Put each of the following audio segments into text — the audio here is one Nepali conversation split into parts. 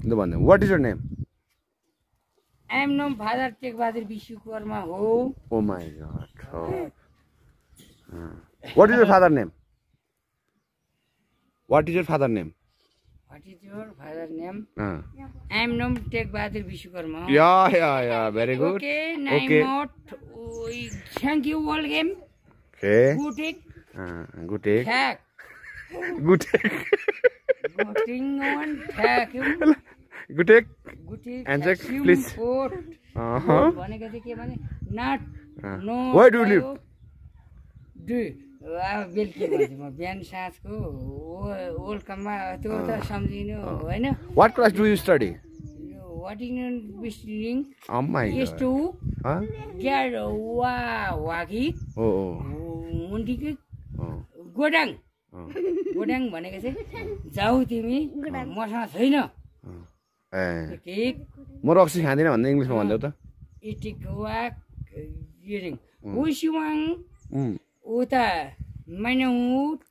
लु भन्नु what is your name I am no father Tekbahadur Bishwakarma हो oh my God what is your father name what is your father name What is your father name? I am no Tekbahadhur Vishwakarma. Yeah, very good. Okay, not. Thank you, all game. Okay. Good take. Good take. Tag. Good take. Good thing on tag. Good take. Good take. And check, please. भनेको चाहिँ के भने not. No. Where do you live? Do. बेलुकी भन्छु म बिहान साँझको ओल्डकममा त्यो त सम्झिनु होइन What class do you study? What in listening? Oh my God. Is to get wagi. मुन्टीको गोडाङ गोडाङ भनेको चाहिँ जाऊ तिमी मसँग छैन म रक्सी खाँदिनँ भन्दा इङ्ग्लिसमा भन्देऊ त इटिक वाक गिरिङ उसिवाङ उता मैंने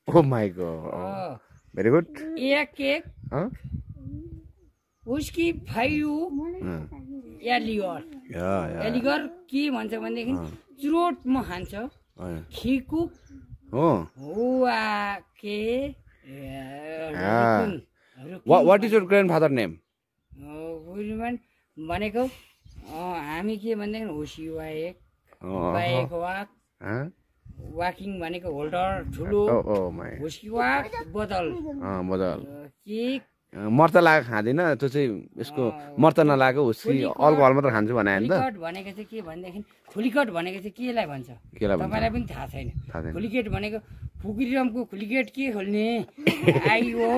Oh my God. Very good. एक केक उसकी भाइयू एलिगर के भन्छ भनेदेखि चुरोटमा खान्छ खिकु हुआ के What is your grandfather name? भनेको हामी के भनेदेखि होसिवा एक बाइक वाक वाकिङ भनेको होल्डर ठुलो हुस्की वाक बोतल केक मर्त लागेको खाँदिन त्यो चाहिँ यसको मर्त नलागेको हुस्की अल्कोहल मात्र खान्छु भने हैन त खुलिकट भनेको चाहिँ के भनेदेखि खुलिकट भनेको चाहिँ केलाई भन्छ तपाईलाई पनि थाहा छैन खुलिकेट भनेको फुकिरमको खुलिकेट के खोल्ने आइओ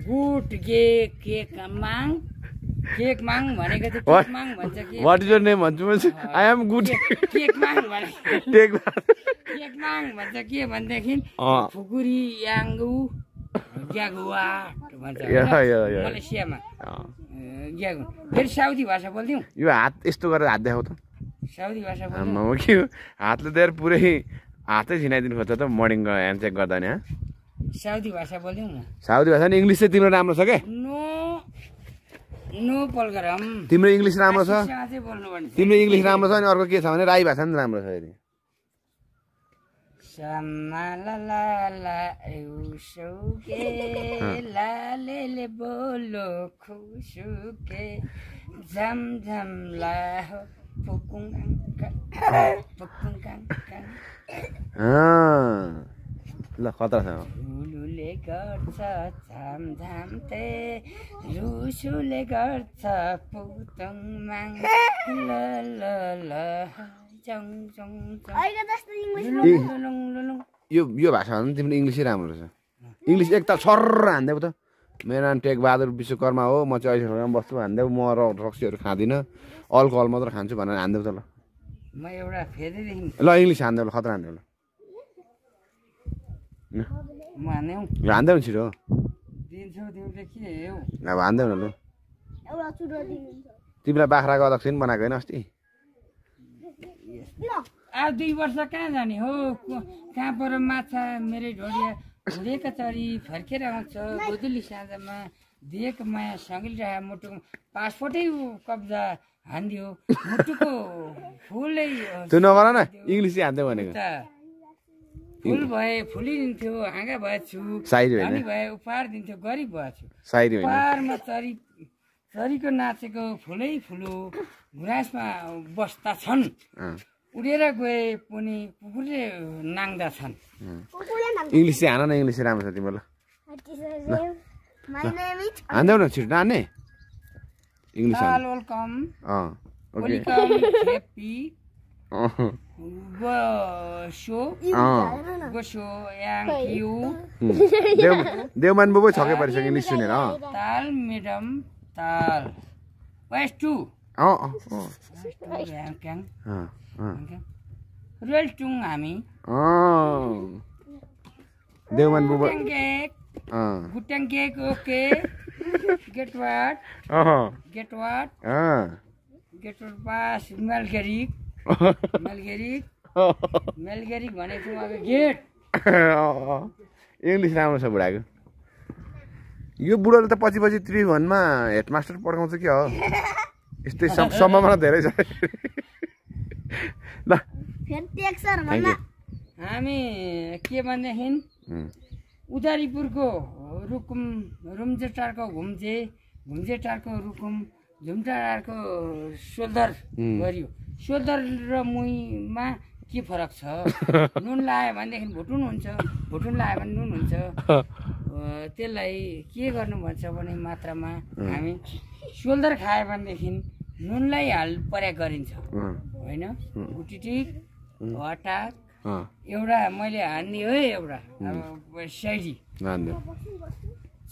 गुड केक माङ केक माङ भनेको चाहिँ केक माङ भन्छ के व्हाट इज योर नेम भन्छु म आई एम गुड केक माङ भनेको केक माङ भन्छ के भनेदेखि फुकुरी याङ्गु ग्यागुवा भन्छ मलेसियामा ग्यागु फेरि साउदी भाषा बोल्थ्यौँ यो हात यस्तो गरेर हात देखाउ त साउदी भाषा बोल्थ्यौँ के हातले त पुरै हातै छिनाइदिनु खोज्छ त मर्निङ ह्यान्डसेक गर्दा नि साउदी भाषा बोल्थ्यौँ न साउदी भाषा नि इङ्ग्लिस चाहिँ तिम्रो राम्रो छ के नो पल्गरम तिम्रो इङ्ग्लिस राम्रो छ तिम्रो इङ्ग्लिस राम्रो छ अनि अर्को के छ भने राई भाषा पनि राम्रो छ फेरि समालाला एउसौके लालेले बोलो खुसुके झमझम ला पुकुङ ल खतरा छ रुलुले गर्छ झामझाम ते रुसुले गर्छ पुतुङ माङ ल ल ल यो भाषा भन्दा तिम्रो इङ्ग्लिसै राम्रो छ इङ्ग्लिस एकताल सर्र हान्देऊ त मेरो नाम टेकबहादुर विश्वकर्मा हो म चाहिँ अहिले बस्छु हान्देऊ म रक्सीहरू खाँदिनँ अल्कोहल मात्र खान्छु भनेर हान्देऊ त ल म एउटा फेरिदेखि ल इङ्ग्लिस हान्देऊ ल खतरा हान्देऊ ल हान्देऊ छिटो अब हान्देऊ न ल तिमीलाई बाख्राको अध्यक्ष पनि बनाएको होइन अस्ति अब 2 वर्ष कहाँ जाने हो कहाँ पर माछा मेरै ढोडिया हुँडेका चरी फर्केर आउँछ गोदुली साँझमा दिएको माया सङ्गिलिरहे मुटुको पासपोर्टै कब्जा हान्दियो मुटुको फुलै त्यो नगर न इङ्ग्लिस चाहिँ हान्दै भनेको फुल भए फुलिदिन्थ्यो हाँगा भएछु धनी भए उपहार दिन्थ्यो गरिब भएछु उपहारमा चरीको नाचेको फुलै फुलो गुराँसमा बस्दा छन् उडेर गए पनि कुकुरले नाङ्दा छन् इङ्ग्लिस चाहिँ हान न इङ्ग्लिस राम्रो छ तिम्रो ल हान्देऊ न छिटो नाने इङ्ग्लिस वेलकम वेलकम ह्याप्पी गोसो याङ यु देवमान बुबु छके परिसक्यो इङ्ग्लिस सुनेर ताल मेडम ताल वेस्ट टु रेलटुङ हामी देवमान बुबु गुटङ cake okay gate what pass मेलगेरिक भनेको अब गेट इङ्ग्लिस राम्रो छ बुढाको यो बुढोले त पछि पछि त्रिभुवनमा हेडमास्टर पढाउँछ के हो यस्तै सम्भावना धेरै छ ल हामी के भनेदेखि उदारीपुरको रुकुम रुम्जेटारको घुम्जेटारको रुकुम झुम्टारको सोल्दर गरियो सोल्दर र मुहीमा के फरक छ नुन लायो भनेदेखि भुटुन हुन्छ भुटुन लायो भने नुन हुन्छ त्यसलाई के गर्नु भन्छ भने मात्रामा हामी सोल्दर खायो भनेदेखि नुनलाई हाल प्रयोग गरिन्छ होइन उटिटिक हटाक एउटा मैले हान्ने हो एउटा शैली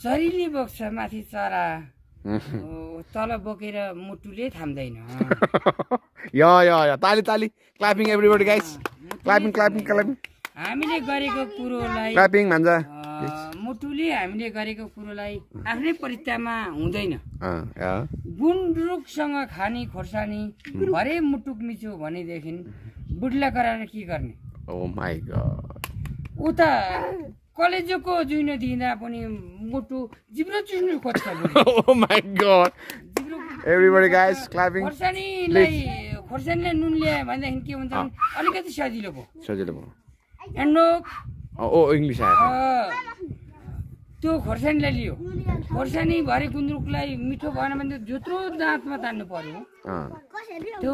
चरीले बोक्छ माथि चरा तल बोकेर मुटुले थाम्दैन या ताली ताली clapping everybody guys clapping clapping clapping हामीले गरेको कुरोलाई क्ल्यापिङ भन्छ मुटुले हामीले गरेको कुरोलाई आफ्नै परित्यामा हुँदैन गुन्द्रुकसँग खाने खोर्सानी भरे मुटुक मिचो भनेदेखि बुढला कराएर के गर्ने ओ माय गॉड उता कलेजको जुइन दिँदा पनि मुटु जिब्रो चुस्नु खोज्छ oh my God everybody guys clapping खोर्सानीलाई नुन ल्यायो भनेदेखि के हुन्छ अलिकति सजिलो भयो एन्डोक ओ इंग्लिश आयो त्यो खोर्सानीलाई लियो खोर्सानी भरे गुन्द्रुकलाई मिठो भएन भने जोत्रो दाँतमा तान्नु पर्यो